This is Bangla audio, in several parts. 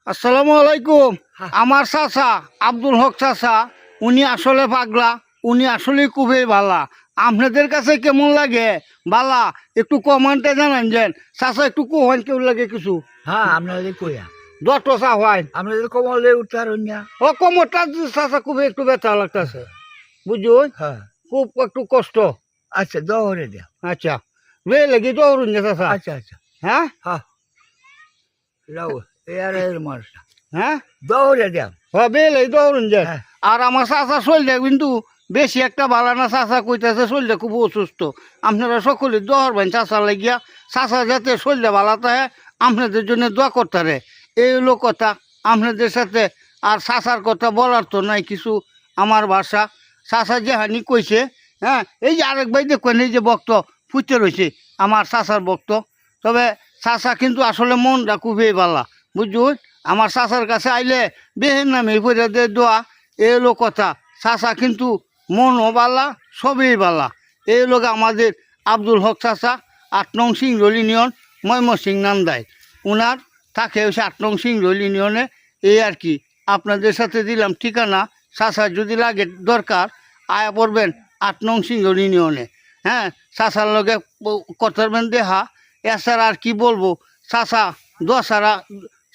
আসসালামু আলাইকুম। আমার চাচা আব্দুল হক চাচা, উনি আসলে পাগলা, উনি আসলে খুবই ভালা। আপনাদের কাছে কেমন লাগে? বালা একটু কমেন্টে জানান যেন চাচা একটু কোহেন কেউ লাগে কিছু হ্যাঁ আপনাদের কইয়া দশ চা হয়। আপনাদের কমলে উত্তর না। ও কোমরটা চাচা খুব একটু ব্যথা লাগতেছে, বুঝুন, হ্যাঁ খুব একটু কষ্ট। আচ্ছা দহরে দেয়া। আচ্ছা বে লেগে তো অরুণ চাচা। আচ্ছা আচ্ছা হ্যাঁ হ্যাঁ লাও এর মারটা হ্যাঁ দহরে দেয়া। হ্যাঁ বে লেগে তো অরুণ যে। হ্যাঁ আর আমার চাচা চললে কিন্তু বেশি একটা ভালো না। চাচা কইতেছে চললে খুব অসুস্থ। আপনারা সকলে দোয়া করবেন চাচা লাগিয়া, চাচা যাতে চললে ভালো থাকে, আপনাদের জন্য দোয়া করতে রে। এই হলো কথা আপনাদের সাথে। আর চাচার কথা বলার তো নাই কিছু, আমার ভাষা চাচা যে হানি কইছে। হ্যাঁ এই যে আরেক ভাই দেখবেন, এই যে বক্ত ফুটে রয়েছে আমার চাচার বক্ত। তবে চাচা কিন্তু আসলে মনটা খুবই ভালো, বুঝুন। আমার চাচার কাছে আইলে বেহেন নামে পড়ে দে দোয়া। এই হলো কথা। চাচা কিন্তু মনও বালা, সবই বালা। এই লোক আমাদের আব্দুল হক চাচা, ৮ নং সিংরোল ইউনিয়ন, ময়মনসিংহ নান্দায়। ওনার থাকে হচ্ছে ৮ নং সিংরোল ইউনিয়নে। এই আর কি আপনাদের সাথে দিলাম ঠিকানা। চাচা যদি লাগে দরকার আয়া পড়বেন ৮ নং সিংরোল ইউনিয়নে। হ্যাঁ চাচার লগে করতেন দেহা। এছাড়া আর কি বলবো, চাচা দোয়া ছাড়া,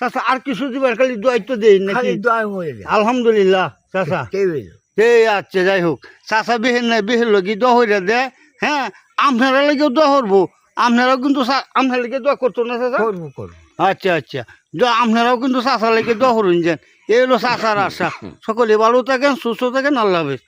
চাচা আর কিছু দিবার খালি দোয়াই তো দেই নাকি? খালি দয় হয়ে দেয়া। আলহামদুলিল্লাহ চাচা। কে হইল এই আচ্ছা যাই হোক, চাচা বেহেন নাই, বেহের লগি দোয়া হইরা দে। হ্যাঁ আপনারা লেগেও দোয়া করবো। আপনারাও কিন্তু আপনার লেগে দোয়া করতো না চাচা? করবো করবো। আচ্ছা আচ্ছা, আপনারাও কিন্তু চাচা লেগে দোয়া করুন যেন। এই হলো চাচার আশা। সকলে ভালো থাকেন, সুস্থ থাকেন, আল্লাহ হাফেজ।